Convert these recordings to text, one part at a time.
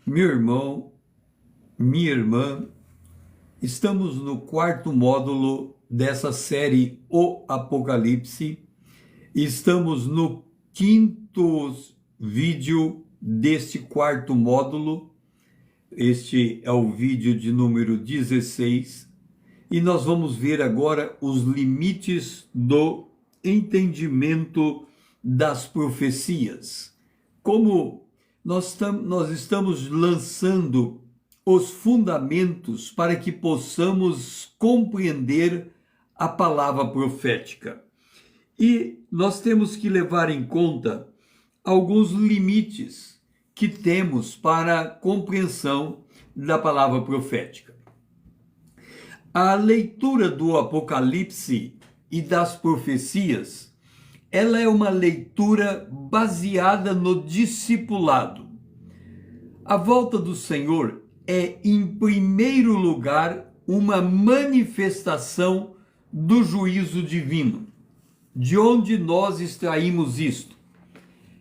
Meu irmão, minha irmã, estamos no quarto módulo dessa série O Apocalipse. Estamos no quinto vídeo deste quarto módulo. Este é o vídeo de número 16. E nós vamos ver agora os limites do entendimento das profecias. Como nós estamos lançando os fundamentos para que possamos compreender a palavra profética. E nós temos que levar em conta alguns limites que temos para a compreensão da palavra profética. A leitura do Apocalipse e das profecias, ela é uma leitura baseada no discipulado. A volta do Senhor é, em primeiro lugar, uma manifestação do juízo divino. De onde nós extraímos isto?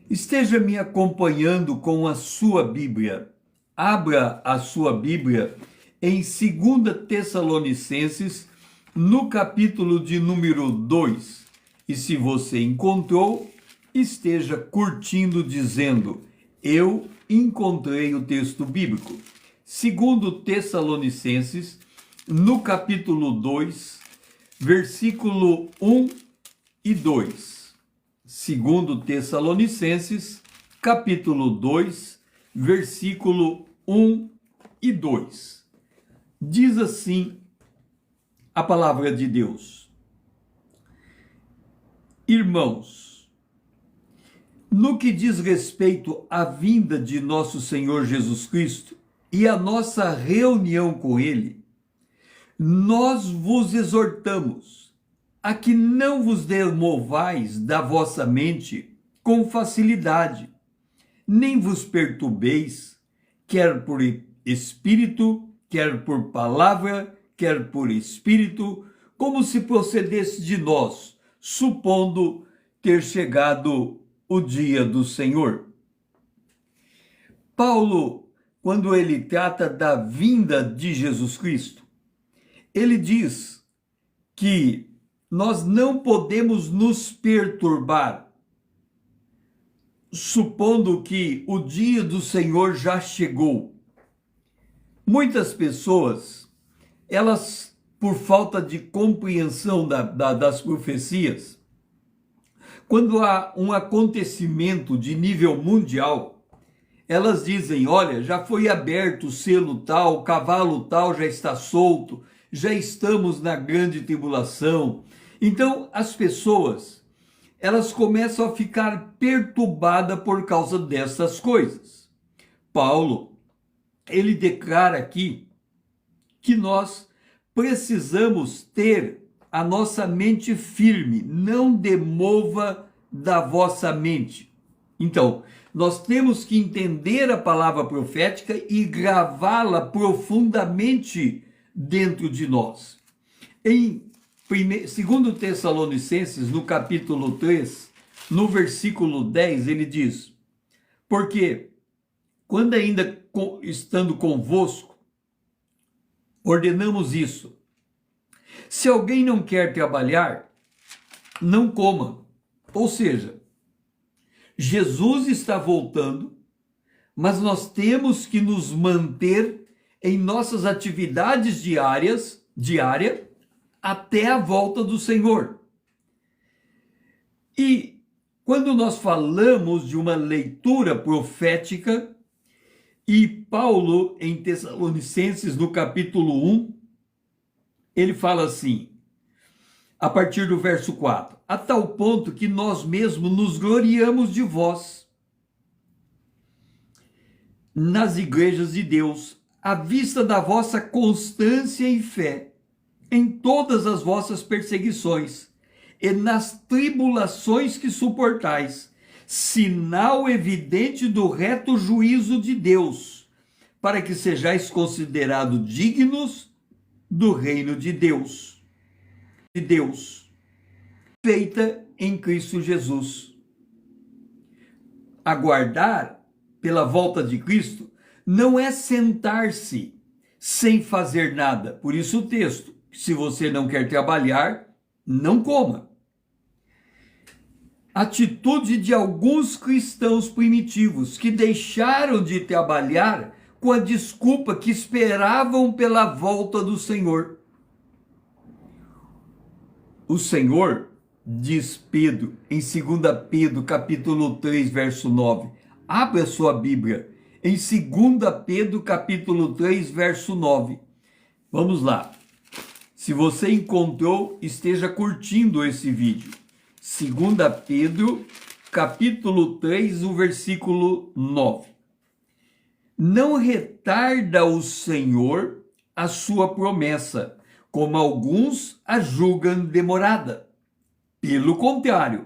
Esteja me acompanhando com a sua Bíblia. Abra a sua Bíblia em 2 Tessalonicenses, no capítulo de número 2. E se você encontrou, esteja curtindo dizendo: eu encontrei o texto bíblico. 2 Tessalonicenses, no capítulo 2, versículo 1 e 2. 2 Tessalonicenses, capítulo 2, versículo 1 e 2. Diz assim a palavra de Deus: Irmãos, no que diz respeito à vinda de nosso Senhor Jesus Cristo e à nossa reunião com Ele, nós vos exortamos a que não vos demovais da vossa mente com facilidade, nem vos perturbeis, quer por espírito, quer por palavra, quer por espírito, como se procedesse de nós, supondo ter chegado o dia do Senhor. Paulo, quando ele trata da vinda de Jesus Cristo, ele diz que nós não podemos nos perturbar, supondo que o dia do Senhor já chegou. Muitas pessoas, elas, por falta de compreensão das profecias, quando há um acontecimento de nível mundial, elas dizem: olha, já foi aberto o selo tal, o cavalo tal já está solto, já estamos na grande tribulação. Então, as pessoas, elas começam a ficar perturbadas por causa dessas coisas. Paulo, ele declara aqui que nós precisamos ter a nossa mente firme, não demova da vossa mente. Então, nós temos que entender a palavra profética e gravá-la profundamente dentro de nós. Em 2 Tessalonicenses, no capítulo 3, no versículo 10, ele diz: porque quando ainda estando convosco, ordenamos isso. Se alguém não quer trabalhar, não coma. Ou seja, Jesus está voltando, mas nós temos que nos manter em nossas atividades diárias até a volta do Senhor. E quando nós falamos de uma leitura profética, e Paulo, em Tessalonicenses, no capítulo 1, ele fala assim, a partir do verso 4, a tal ponto que nós mesmos nos gloriamos de vós nas igrejas de Deus, à vista da vossa constância e fé, em todas as vossas perseguições e nas tribulações que suportais, sinal evidente do reto juízo de Deus, para que sejais considerados dignos do reino de Deus, feita em Cristo Jesus. Aguardar pela volta de Cristo não é sentar-se sem fazer nada. Por isso o texto, se você não quer trabalhar, não coma. Atitude de alguns cristãos primitivos que deixaram de trabalhar com a desculpa que esperavam pela volta do Senhor. O Senhor, diz Pedro, em 2 Pedro, capítulo 3, verso 9. Abra a sua Bíblia, em 2 Pedro, capítulo 3, verso 9. Vamos lá. Se você encontrou, esteja curtindo esse vídeo. 2 Pedro, capítulo 3, o versículo 9. Não retarda o Senhor a sua promessa, como alguns a julgam demorada. Pelo contrário,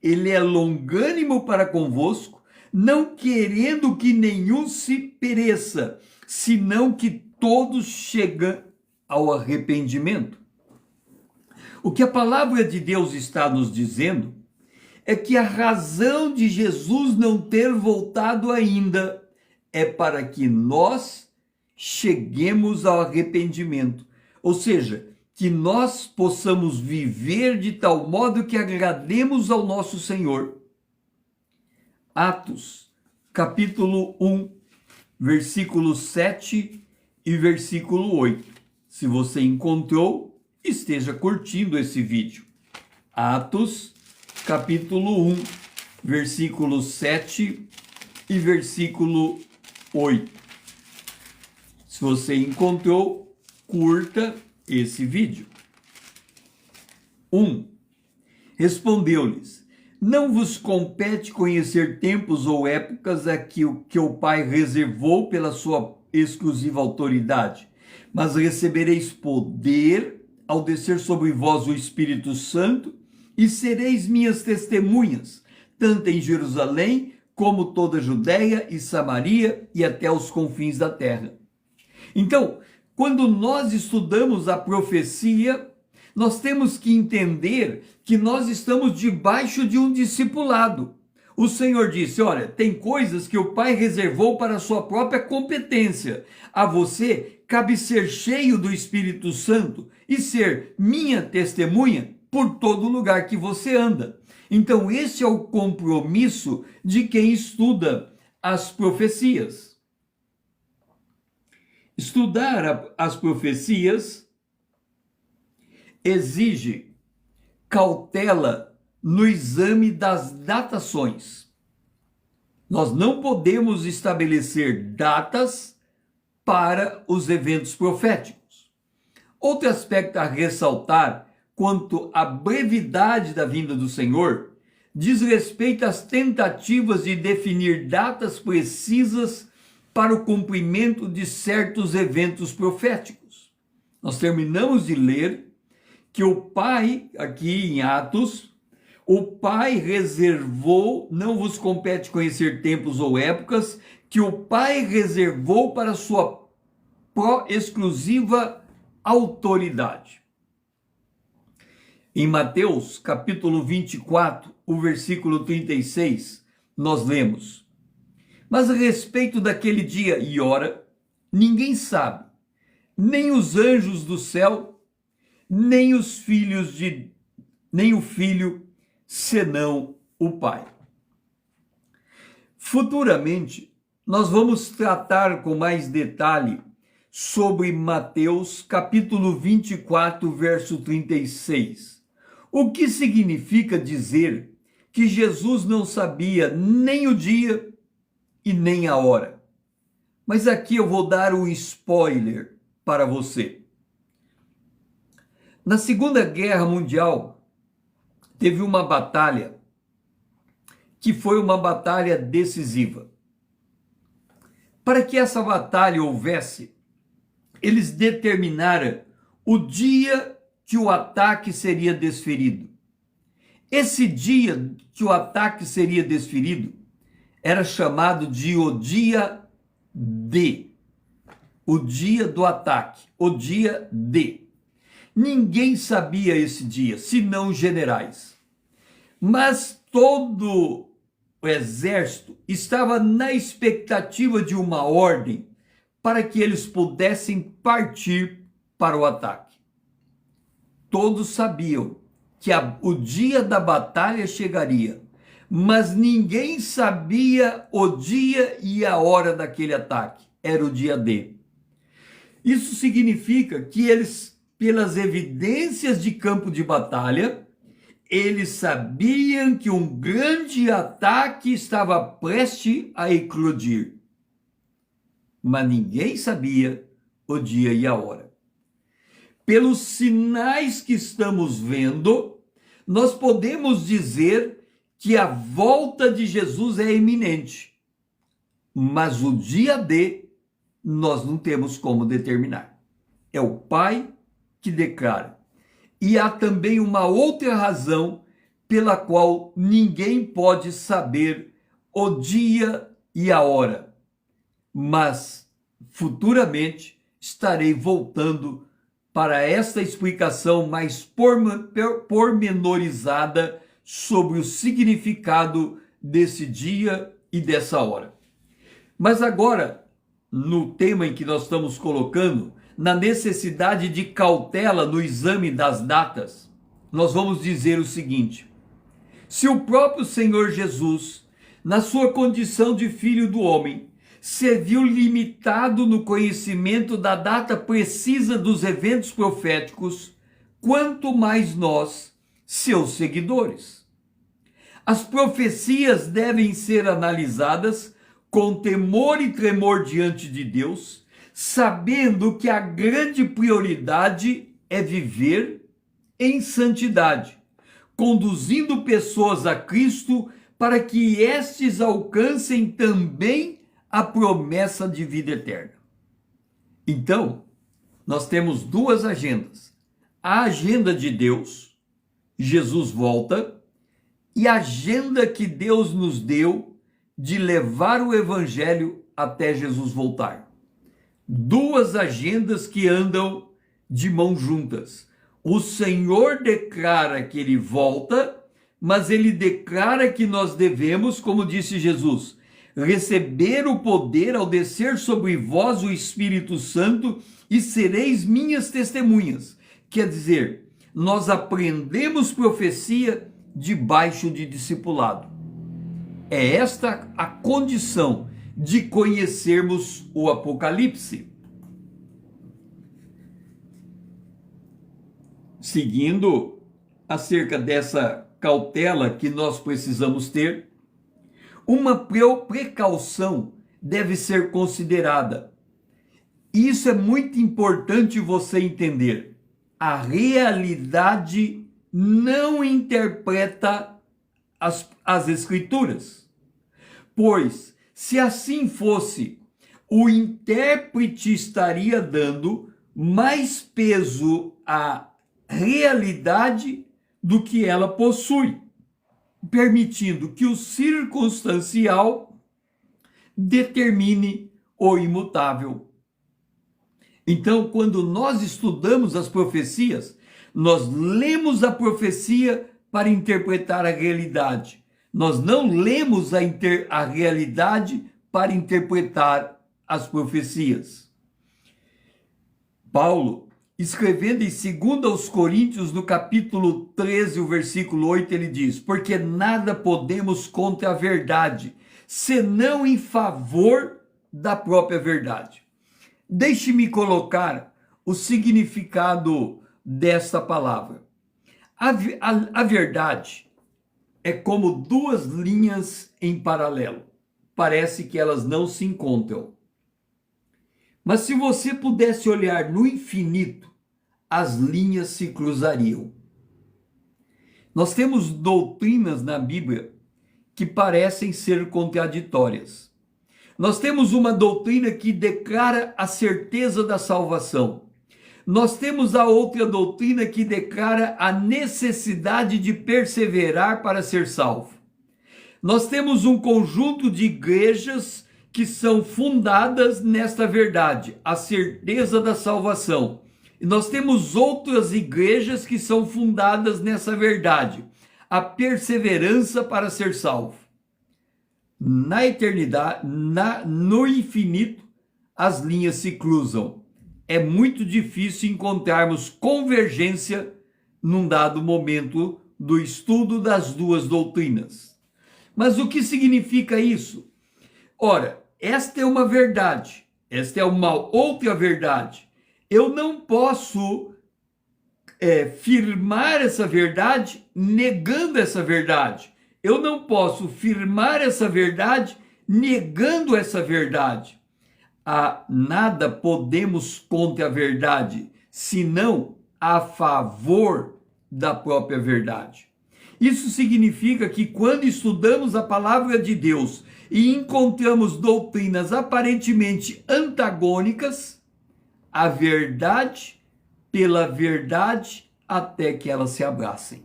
ele é longânimo para convosco, não querendo que nenhum se pereça, senão que todos cheguem ao arrependimento. O que a palavra de Deus está nos dizendo é que a razão de Jesus não ter voltado ainda é para que nós cheguemos ao arrependimento. Ou seja, que nós possamos viver de tal modo que agrademos ao nosso Senhor. Atos, capítulo 1, versículo 7 e versículo 8. Se você encontrou, esteja curtindo esse vídeo. Atos, capítulo 1, versículo 7 e versículo 8. Se você encontrou, curta esse vídeo. 1. Respondeu-lhes: não vos compete conhecer tempos ou épocas a que o Pai reservou pela sua exclusiva autoridade, mas recebereis poder ao descer sobre vós o Espírito Santo, e sereis minhas testemunhas, tanto em Jerusalém, como toda a Judéia e Samaria e até os confins da terra. Então, quando nós estudamos a profecia, nós temos que entender que nós estamos debaixo de um discipulado. O Senhor disse: olha, tem coisas que o Pai reservou para a sua própria competência. A você cabe ser cheio do Espírito Santo e ser minha testemunha por todo lugar que você anda. Então, esse é o compromisso de quem estuda as profecias. Estudar as profecias exige cautela no exame das datações. Nós não podemos estabelecer datas para os eventos proféticos. Outro aspecto a ressaltar quanto à brevidade da vinda do Senhor diz respeito às tentativas de definir datas precisas para o cumprimento de certos eventos proféticos. Nós terminamos de ler que o Pai, aqui em Atos, o Pai reservou, não vos compete conhecer tempos ou épocas, que o Pai reservou para sua exclusiva autoridade. Em Mateus, capítulo 24, o versículo 36, nós lemos: mas a respeito daquele dia e hora, ninguém sabe, nem os anjos do céu, nem o filho, senão o Pai. Futuramente, nós vamos tratar com mais detalhe sobre Mateus, capítulo 24, verso 36. O que significa dizer que Jesus não sabia nem o dia e nem a hora? Mas aqui eu vou dar um spoiler para você. Na Segunda Guerra Mundial, teve uma batalha que foi uma batalha decisiva. Para que essa batalha houvesse, eles determinaram o dia que o ataque seria desferido. Esse dia que o ataque seria desferido era chamado de o dia D. O dia do ataque, o dia D. Ninguém sabia esse dia, senão os generais. Mas todo o exército estava na expectativa de uma ordem para que eles pudessem partir para o ataque. Todos sabiam que o dia da batalha chegaria, mas ninguém sabia o dia e a hora daquele ataque. Era o dia D. Isso significa que eles, pelas evidências de campo de batalha, eles sabiam que um grande ataque estava prestes a eclodir. Mas ninguém sabia o dia e a hora. Pelos sinais que estamos vendo, nós podemos dizer que a volta de Jesus é iminente. Mas o dia D, nós não temos como determinar. É o Pai que declara. E há também uma outra razão pela qual ninguém pode saber o dia e a hora. Mas futuramente estarei voltando para esta explicação mais pormenorizada sobre o significado desse dia e dessa hora. Mas agora, no tema em que nós estamos colocando, na necessidade de cautela no exame das datas, nós vamos dizer o seguinte: se o próprio Senhor Jesus, na sua condição de filho do homem, se viu limitado no conhecimento da data precisa dos eventos proféticos, quanto mais nós, seus seguidores. As profecias devem ser analisadas com temor e tremor diante de Deus, sabendo que a grande prioridade é viver em santidade, conduzindo pessoas a Cristo para que estes alcancem também a promessa de vida eterna. Então, nós temos duas agendas. A agenda de Deus, Jesus volta, e a agenda que Deus nos deu de levar o evangelho até Jesus voltar. Duas agendas que andam de mãos juntas. O Senhor declara que ele volta, mas ele declara que nós devemos, como disse Jesus, receber o poder ao descer sobre vós o Espírito Santo e sereis minhas testemunhas. Quer dizer, nós aprendemos profecia debaixo de discipulado. É esta a condição de conhecermos o Apocalipse. Seguindo acerca dessa cautela que nós precisamos ter, uma precaução deve ser considerada. Isso é muito importante você entender. A realidade não interpreta as Escrituras. Pois, se assim fosse, o intérprete estaria dando mais peso à realidade do que ela possui, permitindo que o circunstancial determine o imutável. Então, quando nós estudamos as profecias, nós lemos a profecia para interpretar a realidade. Nós não lemos a realidade para interpretar as profecias. Paulo, escrevendo em 2 Coríntios, no capítulo 13, o versículo 8, ele diz: porque nada podemos contra a verdade, senão em favor da própria verdade. Deixe-me colocar o significado desta palavra. A verdade é como duas linhas em paralelo. Parece que elas não se encontram. Mas se você pudesse olhar no infinito, as linhas se cruzariam. Nós temos doutrinas na Bíblia que parecem ser contraditórias. Nós temos uma doutrina que declara a certeza da salvação. Nós temos a outra doutrina que declara a necessidade de perseverar para ser salvo. Nós temos um conjunto de igrejas que são fundadas nesta verdade, a certeza da salvação. E nós temos outras igrejas que são fundadas nessa verdade, a perseverança para ser salvo. na eternidade, no infinito, as linhas se cruzam. É muito difícil encontrarmos convergência num dado momento do estudo das duas doutrinas. Mas o que significa isso? Ora, esta é uma verdade, esta é uma outra verdade. Eu não posso firmar essa verdade negando essa verdade. Eu não posso firmar essa verdade negando essa verdade. Nada podemos contra a verdade, senão a favor da própria verdade. Isso significa que quando estudamos a palavra de Deus e encontramos doutrinas aparentemente antagônicas, a verdade pela verdade até que elas se abracem.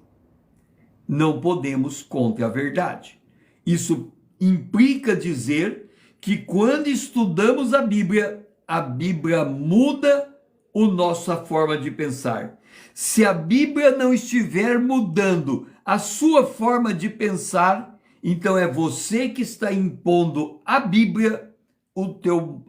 Não podemos contra a verdade. Isso implica dizer que quando estudamos a Bíblia muda a nossa forma de pensar. Se a Bíblia não estiver mudando a sua forma de pensar, então é você que está impondo à Bíblia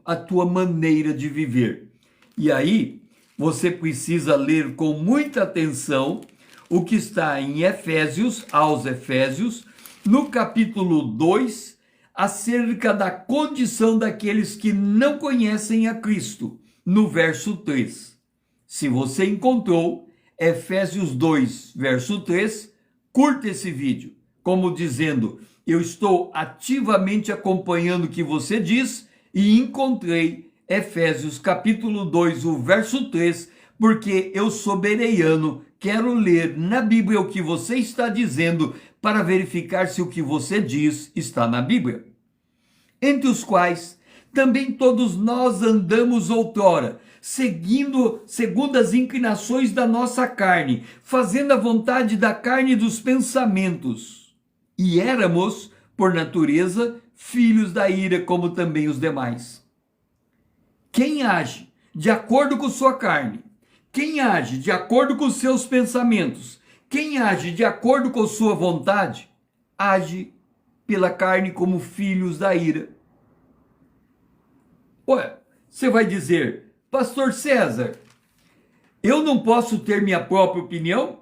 a tua maneira de viver. E aí, você precisa ler com muita atenção o que está em Efésios, aos Efésios, no capítulo 2, acerca da condição daqueles que não conhecem a Cristo, no verso 3. Se você encontrou Efésios 2, verso 3, curta esse vídeo, como dizendo, eu estou ativamente acompanhando o que você diz e encontrei Efésios capítulo 2, o verso 3, porque eu sou bereano, quero ler na Bíblia o que você está dizendo para verificar se o que você diz está na Bíblia. Entre os quais também todos nós andamos outrora, segundo as inclinações da nossa carne, fazendo a vontade da carne e dos pensamentos. E éramos, por natureza, filhos da ira, como também os demais. Quem age de acordo com sua carne, quem age de acordo com seus pensamentos, quem age de acordo com sua vontade, age pela carne como filhos da ira. Ué, você vai dizer, Pastor César, eu não posso ter minha própria opinião?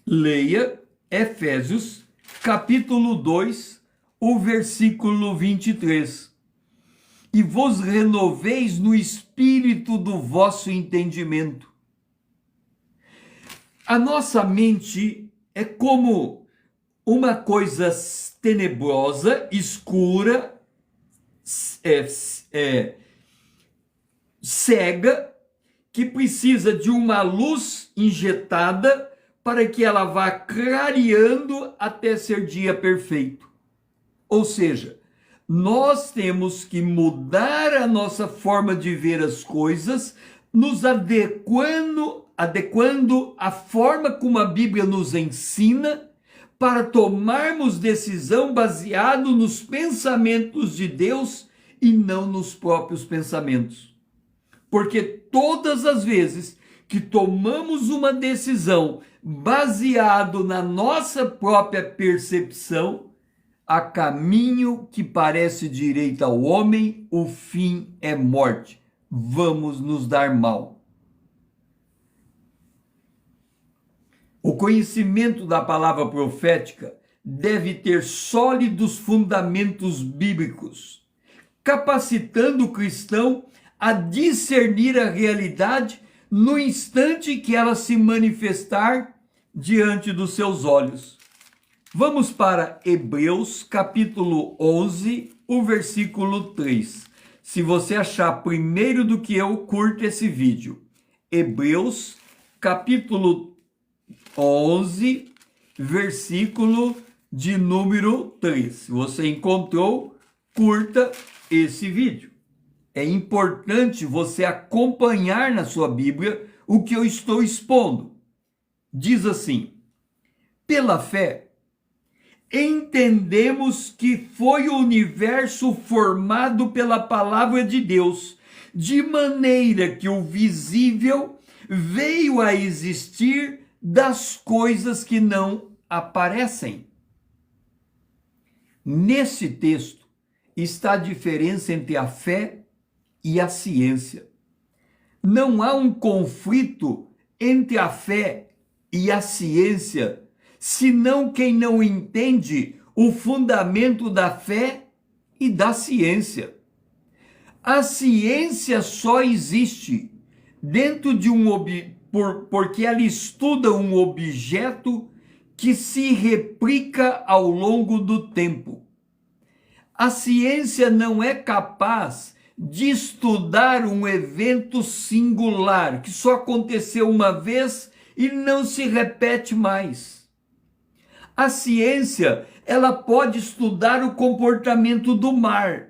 Leia Efésios, capítulo 2, o versículo 23. E vos renoveis no espírito do vosso entendimento. A nossa mente é como uma coisa tenebrosa, escura, cega, que precisa de uma luz injetada para que ela vá clareando até ser dia perfeito. Ou seja, nós temos que mudar a nossa forma de ver as coisas, nos adequando à forma como a Bíblia nos ensina, para tomarmos decisão baseado nos pensamentos de Deus e não nos próprios pensamentos. Porque todas as vezes que tomamos uma decisão baseado na nossa própria percepção, a caminho que parece direito ao homem, o fim é morte. Vamos nos dar mal. O conhecimento da palavra profética deve ter sólidos fundamentos bíblicos, capacitando o cristão a discernir a realidade no instante que ela se manifestar diante dos seus olhos. Vamos para Hebreus, capítulo 11, o versículo 3. Se você achar primeiro do que eu, curta esse vídeo. Hebreus, capítulo 11, versículo de número 3. Se você encontrou, curta esse vídeo. É importante você acompanhar na sua Bíblia o que eu estou expondo. Diz assim: pela fé, entendemos que foi o universo formado pela palavra de Deus, de maneira que o visível veio a existir das coisas que não aparecem. Nesse texto está a diferença entre a fé e a ciência. Não há um conflito entre a fé e a ciência, senão quem não entende o fundamento da fé e da ciência. A ciência só existe dentro de porque ela estuda um objeto que se replica ao longo do tempo. A ciência não é capaz de estudar um evento singular que só aconteceu uma vez e não se repete mais. A ciência, ela pode estudar o comportamento do mar,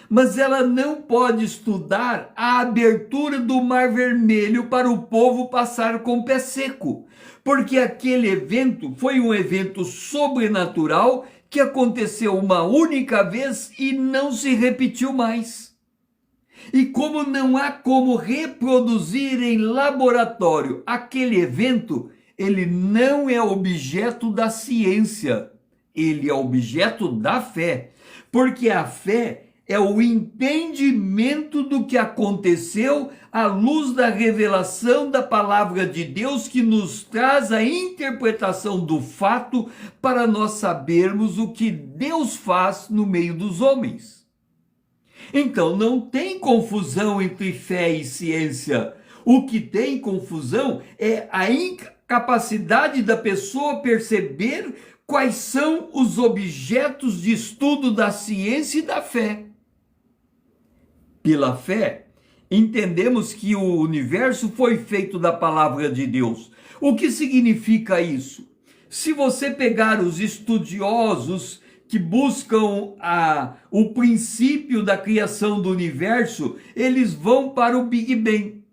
mas ela não pode estudar a abertura do Mar Vermelho para o povo passar com o pé seco, porque aquele evento foi um evento sobrenatural que aconteceu uma única vez e não se repetiu mais. E como não há como reproduzir em laboratório aquele evento, ele não é objeto da ciência, ele é objeto da fé, porque a fé é o entendimento do que aconteceu à luz da revelação da palavra de Deus, que nos traz a interpretação do fato para nós sabermos o que Deus faz no meio dos homens. Então não tem confusão entre fé e ciência. O que tem confusão é a incapacidade da pessoa perceber quais são os objetos de estudo da ciência e da fé. Pela fé, entendemos que o universo foi feito da palavra de Deus. O que significa isso? Se você pegar os estudiosos que buscam o princípio da criação do universo, eles vão para o Big Bang.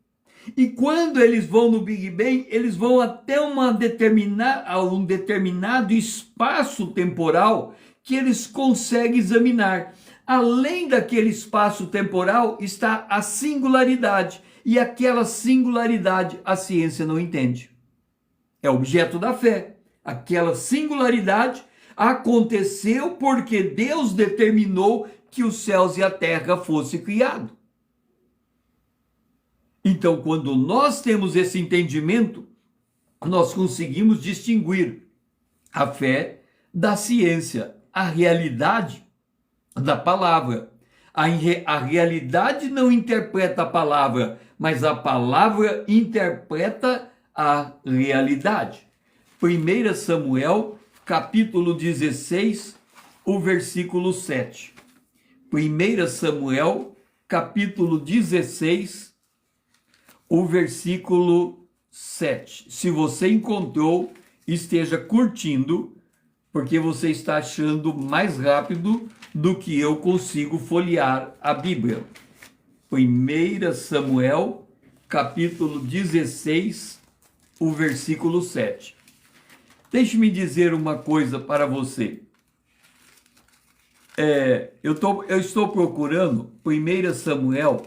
E quando eles vão no Big Bang, eles vão até um determinado espaço temporal que eles conseguem examinar. Além daquele espaço temporal está a singularidade, e aquela singularidade a ciência não entende. É objeto da fé. Aquela singularidade aconteceu porque Deus determinou que os céus e a terra fossem criados. Então, quando nós temos esse entendimento, nós conseguimos distinguir a fé da ciência, a realidade da palavra. A realidade não interpreta a palavra, mas a palavra interpreta a realidade. 1 Samuel, capítulo 16, o versículo 7. 1 Samuel, capítulo 16, o versículo 7. Se você encontrou, esteja curtindo, porque você está achando mais rápido do que eu consigo folhear a Bíblia. 1 Samuel, capítulo 16, o versículo 7. Deixe-me dizer uma coisa para você. Eu estou procurando 1 Samuel,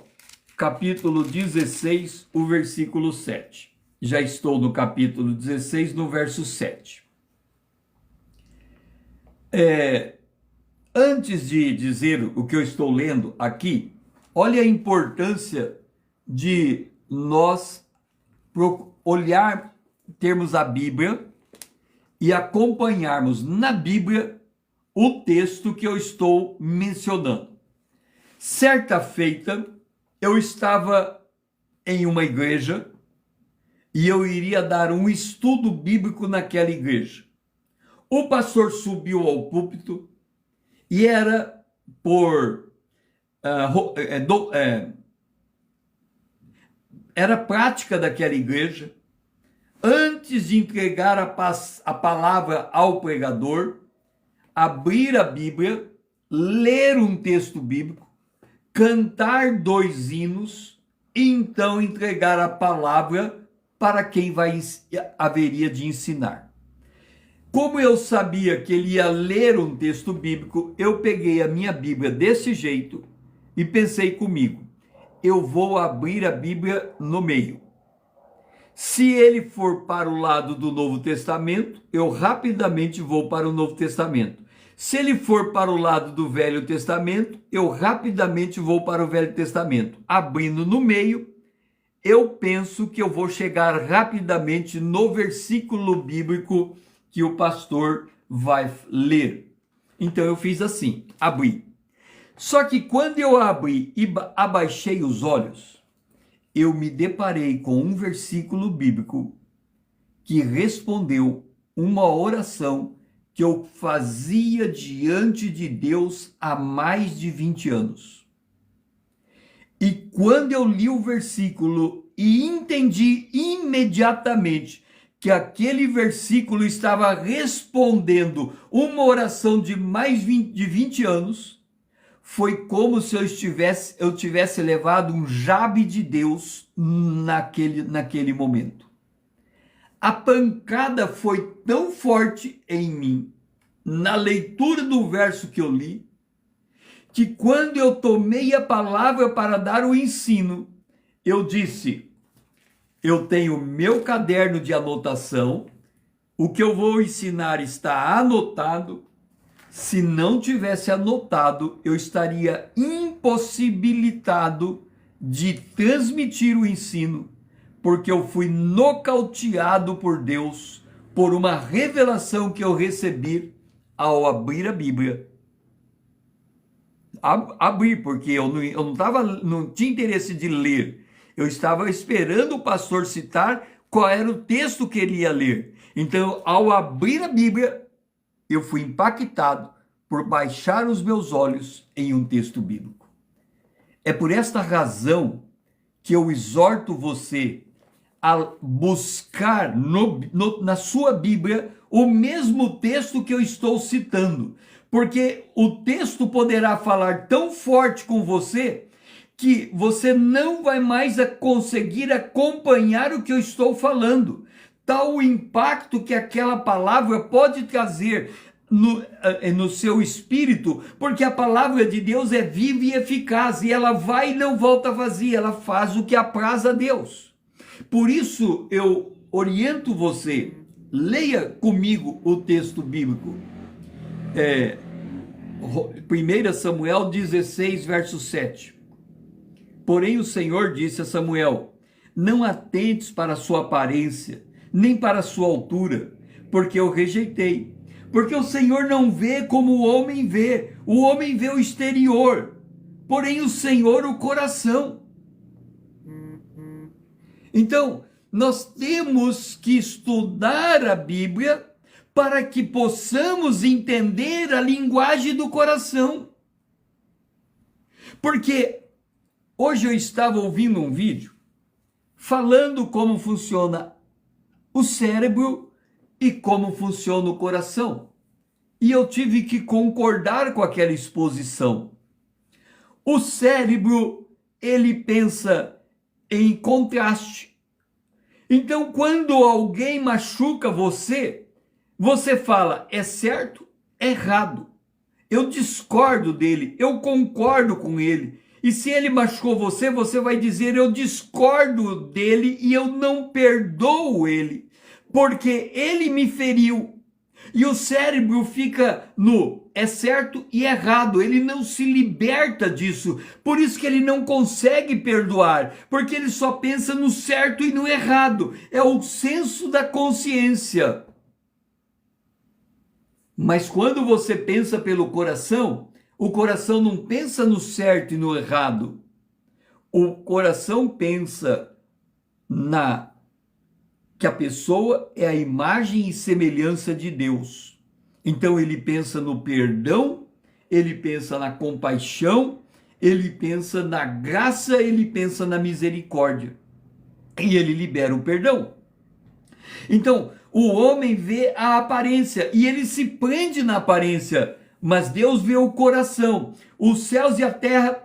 capítulo 16, o versículo 7. Já estou no capítulo 16, no verso 7. Antes de dizer o que eu estou lendo aqui, olha a importância de nós termos a Bíblia e acompanharmos na Bíblia o texto que eu estou mencionando. Certa feita, eu estava em uma igreja e eu iria dar um estudo bíblico naquela igreja. O pastor subiu ao púlpito e era era prática daquela igreja, antes de entregar a palavra ao pregador, abrir a Bíblia, ler um texto bíblico, cantar 2 hinos e então entregar a palavra para quem haveria de ensinar. Como eu sabia que ele ia ler um texto bíblico, eu peguei a minha Bíblia desse jeito e pensei comigo, eu vou abrir a Bíblia no meio. Se ele for para o lado do Novo Testamento, eu rapidamente vou para o Novo Testamento. Se ele for para o lado do Velho Testamento, eu rapidamente vou para o Velho Testamento. Abrindo no meio, eu penso que eu vou chegar rapidamente no versículo bíblico que o pastor vai ler. Então eu fiz assim, abri. Só que quando eu abri e abaixei os olhos, eu me deparei com um versículo bíblico que respondeu uma oração que eu fazia diante de Deus há mais de 20 anos. E quando eu li o versículo e entendi imediatamente que aquele versículo estava respondendo uma oração de mais de 20 anos, foi como se eu tivesse levado um jabe de Deus naquele momento. A pancada foi tão forte em mim, na leitura do verso que eu li, que quando eu tomei a palavra para dar o ensino, eu disse, eu tenho meu caderno de anotação, o que eu vou ensinar está anotado. Se não tivesse anotado, eu estaria impossibilitado de transmitir o ensino, porque eu fui nocauteado por Deus, por uma revelação que eu recebi ao abrir a Bíblia. Abrir, porque eu não tinha interesse de ler. Eu estava esperando o pastor citar qual era o texto que ele ia ler. Então, ao abrir a Bíblia, eu fui impactado por baixar os meus olhos em um texto bíblico. É por esta razão que eu exorto você a buscar na sua Bíblia o mesmo texto que eu estou citando, porque o texto poderá falar tão forte com você que você não vai mais conseguir acompanhar o que eu estou falando. Tal o impacto que aquela palavra pode trazer no seu espírito, porque a palavra de Deus é viva e eficaz, e ela vai e não volta vazia, ela faz o que apraz a Deus. Por isso eu oriento você, leia comigo o texto bíblico. 1 Samuel 16, verso 7. Porém o Senhor disse a Samuel, não atentes para a sua aparência, nem para a sua altura, porque eu rejeitei. Porque o Senhor não vê como o homem vê o exterior, porém o Senhor o coração. Então, nós temos que estudar a Bíblia para que possamos entender a linguagem do coração. Porque hoje eu estava ouvindo um vídeo falando como funciona o cérebro e como funciona o coração. E eu tive que concordar com aquela exposição. O cérebro, ele pensa em contraste. Então, quando alguém machuca você, você fala, é certo, é errado. Eu discordo dele, eu concordo com ele. E se ele machucou você, você vai dizer, eu discordo dele e eu não perdoo ele, porque ele me feriu. E o cérebro fica no é certo e errado, ele não se liberta disso, por isso que ele não consegue perdoar, porque ele só pensa no certo e no errado, é o senso da consciência. Mas quando você pensa pelo coração, o coração não pensa no certo e no errado, o coração pensa que a pessoa é a imagem e semelhança de Deus. Então ele pensa no perdão, ele pensa na compaixão, ele pensa na graça, ele pensa na misericórdia. E ele libera o perdão. Então, o homem vê a aparência e ele se prende na aparência, mas Deus vê o coração. Os céus e a terra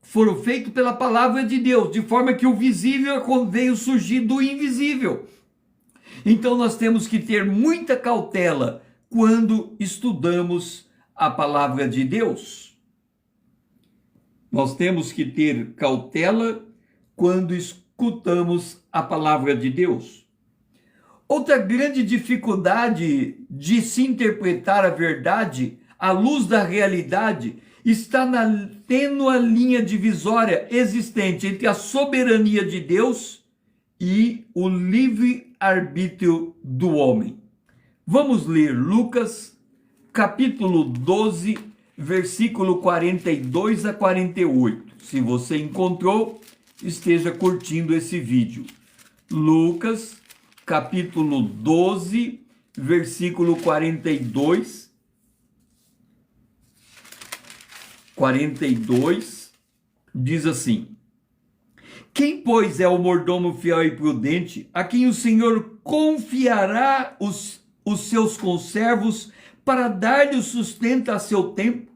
foram feitos pela palavra de Deus, de forma que o visível veio surgir do invisível. Então nós temos que ter muita cautela quando estudamos a palavra de Deus. Nós temos que ter cautela quando escutamos a palavra de Deus. Outra grande dificuldade de se interpretar a verdade a luz da realidade, está na tênue linha divisória existente entre a soberania de Deus e o livre-arbítrio do homem. Vamos ler Lucas, capítulo 12, versículo 42 a 48. Se você encontrou, esteja curtindo esse vídeo. Lucas, capítulo 12, versículo 42, diz assim: quem, pois, é o mordomo fiel e prudente, a quem o Senhor confiará os seus conservos para dar-lhe o sustento a seu tempo?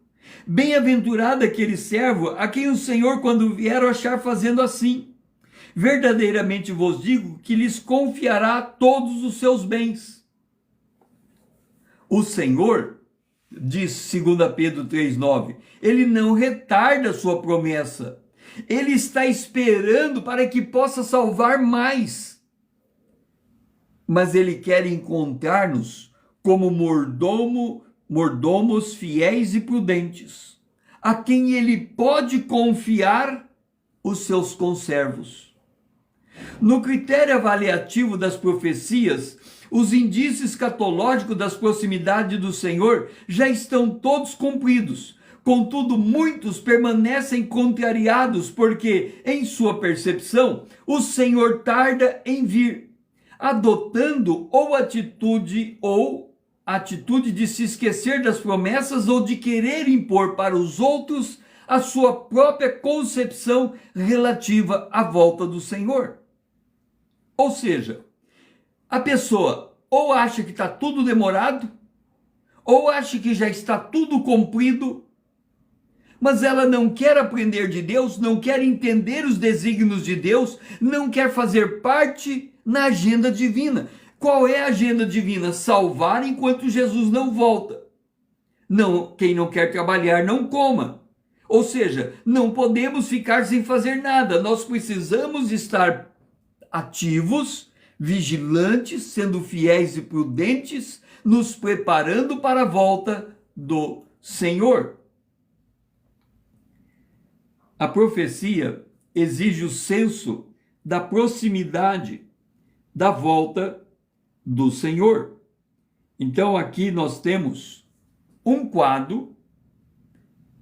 Bem-aventurado aquele servo a quem o Senhor, quando vier, achar fazendo assim. Verdadeiramente vos digo que lhes confiará todos os seus bens. O Senhor, diz 2 Pedro 3,9, ele não retarda a sua promessa. Ele está esperando para que possa salvar mais. Mas ele quer encontrar-nos como mordomos fiéis e prudentes, a quem ele pode confiar os seus conservos. No critério avaliativo das profecias, os indícios escatológicos das proximidades do Senhor já estão todos cumpridos. Contudo, muitos permanecem contrariados porque, em sua percepção, o Senhor tarda em vir, adotando atitude de se esquecer das promessas ou de querer impor para os outros a sua própria concepção relativa à volta do Senhor. Ou seja, a pessoa ou acha que está tudo demorado, ou acha que já está tudo cumprido, mas ela não quer aprender de Deus, não quer entender os desígnios de Deus, não quer fazer parte na agenda divina. Qual é a agenda divina? Salvar enquanto Jesus não volta. Não, quem não quer trabalhar, não coma. Ou seja, não podemos ficar sem fazer nada. Nós precisamos estar ativos, vigilantes, sendo fiéis e prudentes, nos preparando para a volta do Senhor. A profecia exige o senso da proximidade da volta do Senhor. Então aqui nós temos um quadro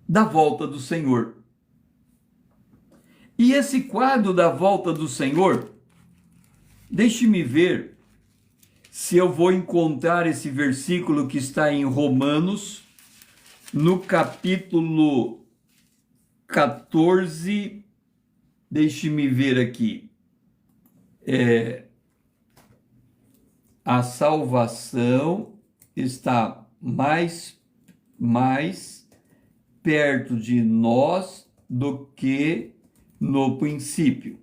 da volta do Senhor. E esse quadro da volta do Senhor, deixe-me ver se eu vou encontrar esse versículo que está em Romanos, no capítulo 14, deixe-me ver aqui. A salvação está mais perto de nós do que no princípio.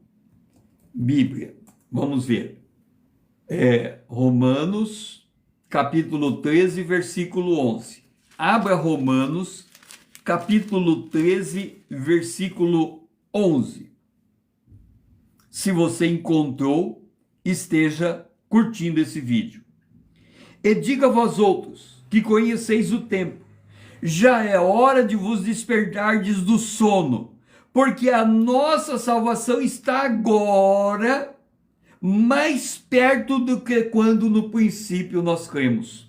Bíblia, vamos ver. Romanos, capítulo 13, versículo 11. Abra Romanos, capítulo 13, versículo 11. Se você encontrou, esteja curtindo esse vídeo. E diga a vós outros, que conheceis o tempo, já é hora de vos despertardes do sono, porque a nossa salvação está agora mais perto do que quando no princípio nós cremos.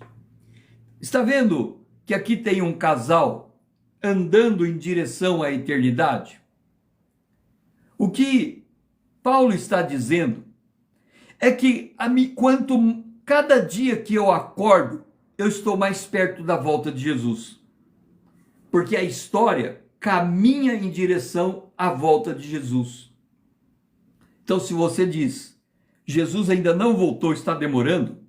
Está vendo que aqui tem um casal andando em direção à eternidade? O que Paulo está dizendo é que cada dia que eu acordo, eu estou mais perto da volta de Jesus. Porque a história caminha em direção à volta de Jesus. Então, se você diz, Jesus ainda não voltou, está demorando,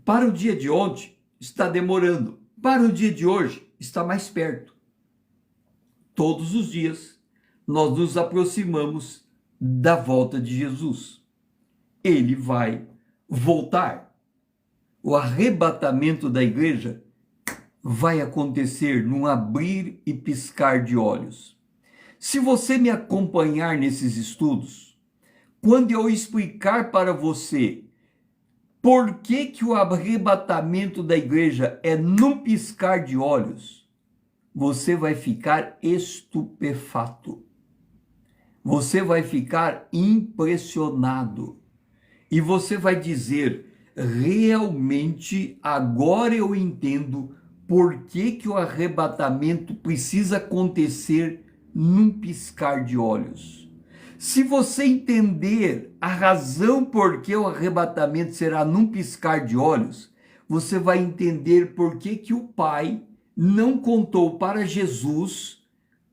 para o dia de ontem, está demorando. Para o dia de hoje, está mais perto. Todos os dias, nós nos aproximamos da volta de Jesus. Ele vai voltar. O arrebatamento da igreja vai acontecer num abrir e piscar de olhos. Se você me acompanhar nesses estudos, quando eu explicar para você Por que que o arrebatamento da igreja é num piscar de olhos? Você vai ficar estupefato. Você vai ficar impressionado. E você vai dizer, realmente agora eu entendo por que que o arrebatamento precisa acontecer num piscar de olhos. Se você entender a razão por que o arrebatamento será num piscar de olhos, você vai entender por que que o Pai não contou para Jesus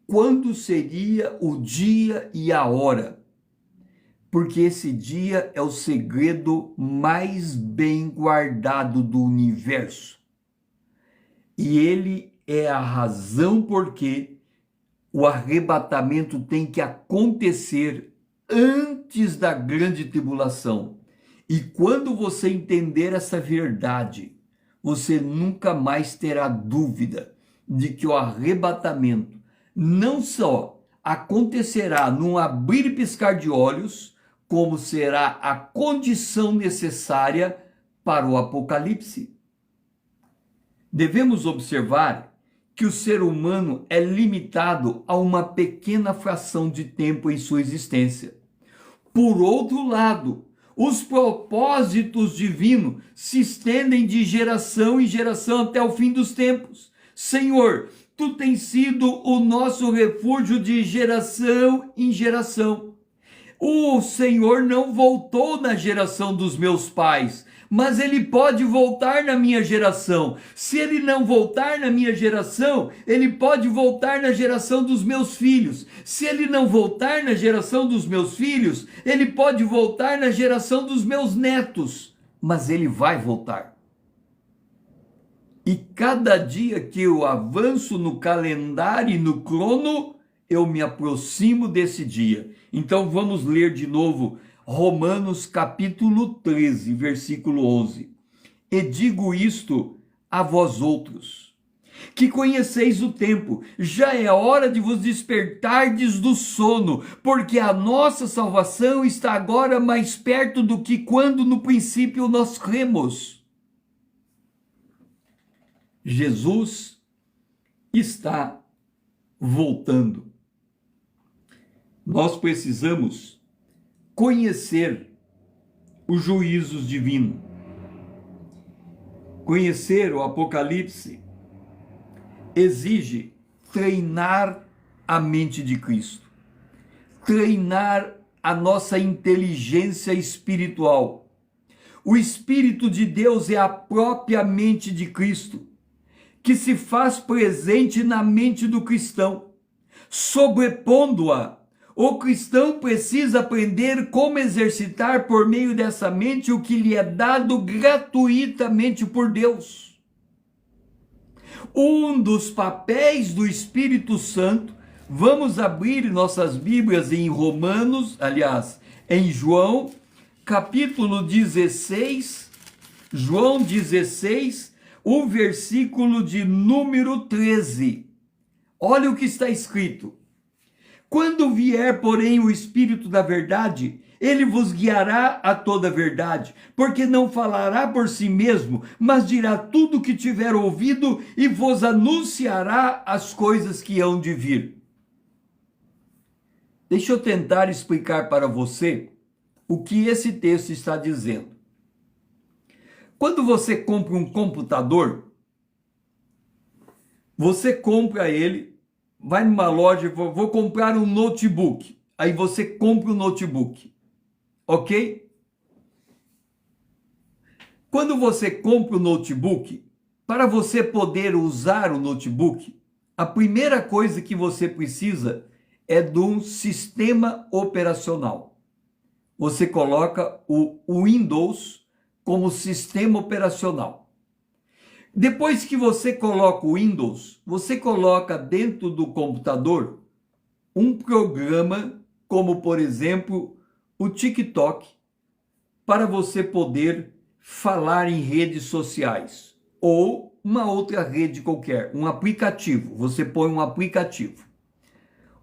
quando seria o dia e a hora. Porque esse dia é o segredo mais bem guardado do universo. E ele é a razão por que o arrebatamento tem que acontecer antes da grande tribulação. E quando você entender essa verdade, você nunca mais terá dúvida de que o arrebatamento não só acontecerá num abrir e piscar de olhos, como será a condição necessária para o Apocalipse. Devemos observar que o ser humano é limitado a uma pequena fração de tempo em sua existência. Por outro lado, os propósitos divinos se estendem de geração em geração até o fim dos tempos. Senhor, tu tens sido o nosso refúgio de geração em geração. O Senhor não voltou na geração dos meus pais, mas ele pode voltar na minha geração. Se ele não voltar na minha geração, ele pode voltar na geração dos meus filhos. Se ele não voltar na geração dos meus filhos, ele pode voltar na geração dos meus netos. Mas ele vai voltar. E cada dia que eu avanço no calendário e no crono, eu me aproximo desse dia. Então vamos ler de novo Romanos capítulo 13, versículo 11. E digo isto a vós outros, que conheceis o tempo, já é hora de vos despertardes do sono, porque a nossa salvação está agora mais perto do que quando no princípio nós cremos. Jesus está voltando. Nós precisamos conhecer os juízos divinos. Conhecer o Apocalipse exige treinar a mente de Cristo, treinar a nossa inteligência espiritual. O Espírito de Deus é a própria mente de Cristo, que se faz presente na mente do cristão, sobrepondo-a. O cristão precisa aprender como exercitar por meio dessa mente o que lhe é dado gratuitamente por Deus. Um dos papéis do Espírito Santo, vamos abrir nossas Bíblias em em João, capítulo 16, João 16, o versículo de número 13. Olha o que está escrito. Quando vier, porém, o Espírito da verdade, ele vos guiará a toda a verdade, porque não falará por si mesmo, mas dirá tudo o que tiver ouvido e vos anunciará as coisas que hão de vir. Deixa eu tentar explicar para você o que esse texto está dizendo. Quando você compra um computador, você compra ele, vai numa loja, vou comprar um notebook. Aí você compra o notebook, ok? Quando você compra o notebook, para você poder usar o notebook, a primeira coisa que você precisa é de um sistema operacional. Você coloca o Windows como sistema operacional. Depois que você coloca o Windows, você coloca dentro do computador um programa como, por exemplo, o TikTok, para você poder falar em redes sociais ou uma outra rede qualquer, um aplicativo. Você põe um aplicativo.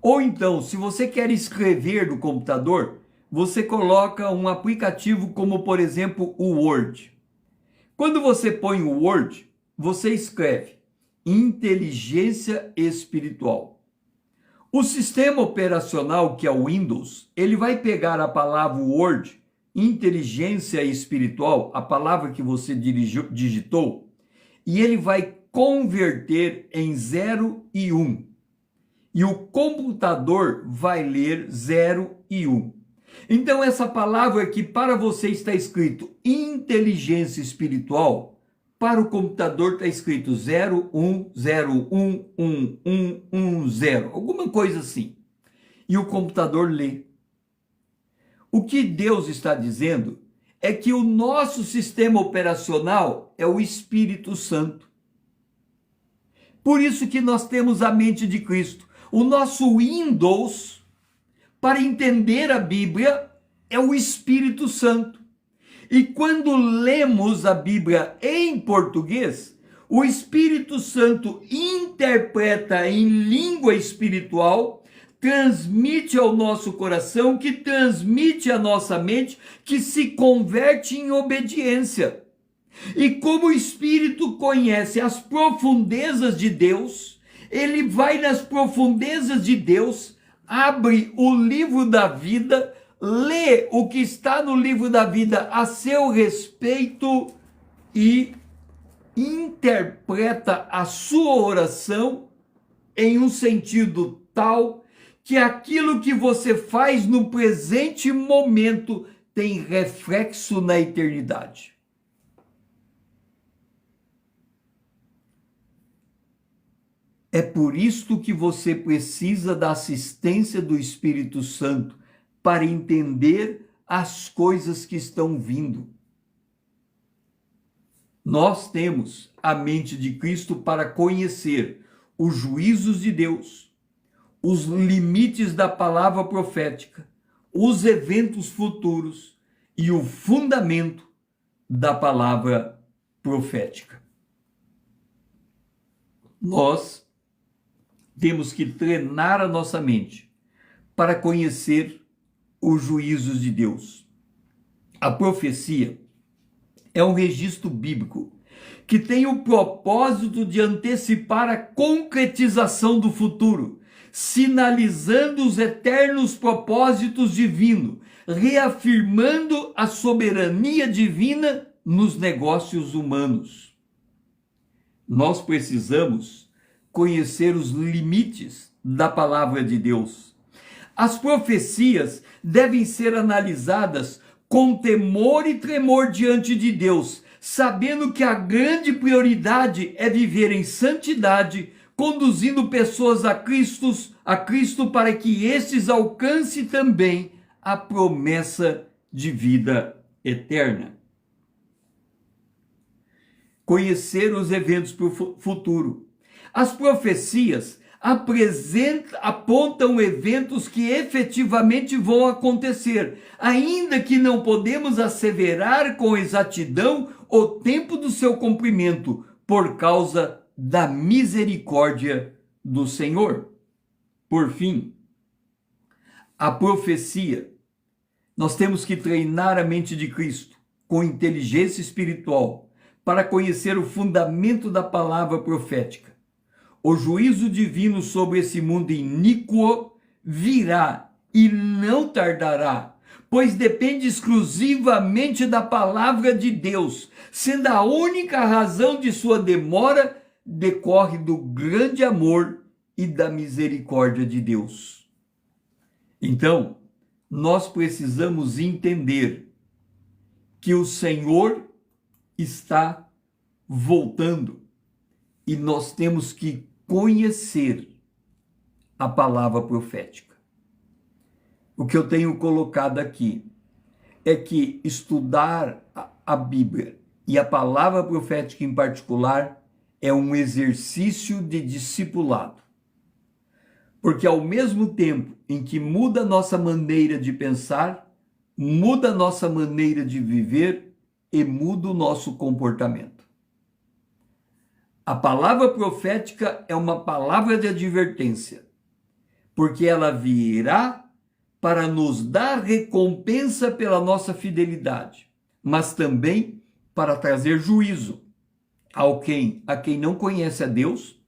Ou então, se você quer escrever no computador, você coloca um aplicativo como, por exemplo, o Word. Quando você põe o Word, você escreve inteligência espiritual. O sistema operacional, que é o Windows, ele vai pegar a palavra Word, inteligência espiritual, a palavra que você digitou, e ele vai converter em 0 e 1. E o computador vai ler 0 e 1. Então, essa palavra que para você está escrito inteligência espiritual, para o computador está escrito 0, 1, 0, 1, 1, 1, 1, 0, alguma coisa assim. E o computador lê. O que Deus está dizendo é que o nosso sistema operacional é o Espírito Santo. Por isso que nós temos a mente de Cristo. O nosso Windows, para entender a Bíblia, é o Espírito Santo. E quando lemos a Bíblia em português, o Espírito Santo interpreta em língua espiritual, transmite ao nosso coração, que transmite à nossa mente, que se converte em obediência. E como o Espírito conhece as profundezas de Deus, ele vai nas profundezas de Deus, abre o livro da vida, lê o que está no livro da vida a seu respeito e interpreta a sua oração em um sentido tal que aquilo que você faz no presente momento tem reflexo na eternidade. É por isto que você precisa da assistência do Espírito Santo para entender as coisas que estão vindo. Nós temos a mente de Cristo para conhecer os juízos de Deus, os limites da palavra profética, os eventos futuros e o fundamento da palavra profética. Nós temos que treinar a nossa mente para conhecer os juízos de Deus. A profecia é um registro bíblico que tem o propósito de antecipar a concretização do futuro, sinalizando os eternos propósitos divinos, reafirmando a soberania divina nos negócios humanos. Nós precisamos conhecer os limites da palavra de Deus. As profecias devem ser analisadas com temor e tremor diante de Deus, sabendo que a grande prioridade é viver em santidade, conduzindo pessoas a Cristo para que estes alcancem também a promessa de vida eterna. Conhecer os eventos para o futuro. As profecias apontam eventos que efetivamente vão acontecer, ainda que não podemos asseverar com exatidão o tempo do seu cumprimento, por causa da misericórdia do Senhor. Por fim, a profecia. Nós temos que treinar a mente de Cristo com inteligência espiritual para conhecer o fundamento da palavra profética. O juízo divino sobre esse mundo iníquo virá e não tardará, pois depende exclusivamente da palavra de Deus, sendo a única razão de sua demora decorre do grande amor e da misericórdia de Deus. Então, nós precisamos entender que o Senhor está voltando e nós temos que conhecer a palavra profética. O que eu tenho colocado aqui é que estudar a Bíblia e a palavra profética em particular é um exercício de discipulado. Porque ao mesmo tempo em que muda a nossa maneira de pensar, muda a nossa maneira de viver e muda o nosso comportamento. A palavra profética é uma palavra de advertência, porque ela virá para nos dar recompensa pela nossa fidelidade, mas também para trazer juízo a quem não conhece a Deus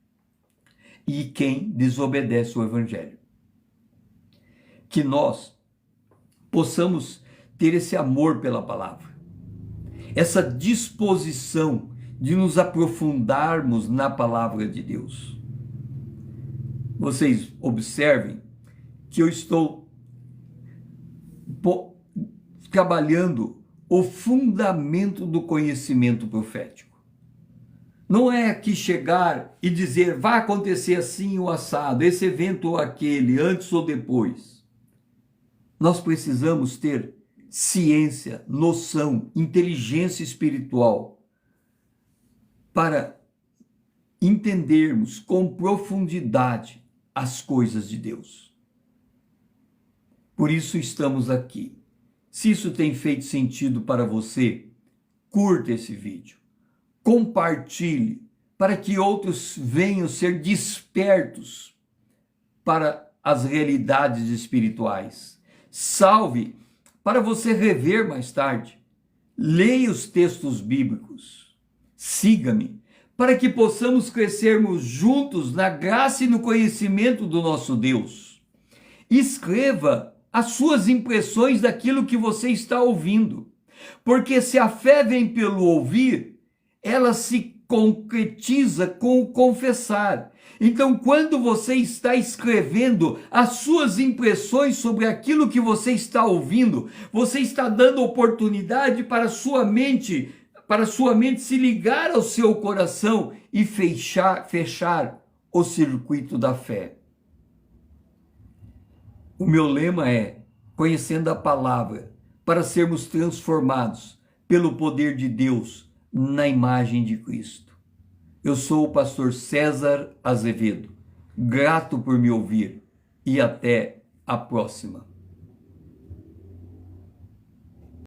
e quem desobedece o Evangelho. Que nós possamos ter esse amor pela palavra, essa disposição de nos aprofundarmos na palavra de Deus. Vocês observem que eu estou trabalhando o fundamento do conhecimento profético. Não é aqui chegar e dizer, vai acontecer assim ou assado, esse evento ou aquele, antes ou depois. Nós precisamos ter ciência, noção, inteligência espiritual para entendermos com profundidade as coisas de Deus. Por isso estamos aqui. Se isso tem feito sentido para você, curta esse vídeo, compartilhe para que outros venham ser despertos para as realidades espirituais. Salve para você rever mais tarde. Leia os textos bíblicos. Siga-me para que possamos crescermos juntos na graça e no conhecimento do nosso Deus. Escreva as suas impressões daquilo que você está ouvindo, porque se a fé vem pelo ouvir, ela se concretiza com o confessar. Então, quando você está escrevendo as suas impressões sobre aquilo que você está ouvindo, você está dando oportunidade para sua mente se ligar ao seu coração e fechar o circuito da fé. O meu lema é, conhecendo a palavra, para sermos transformados pelo poder de Deus na imagem de Cristo. Eu sou o pastor César Azevedo, grato por me ouvir e até a próxima.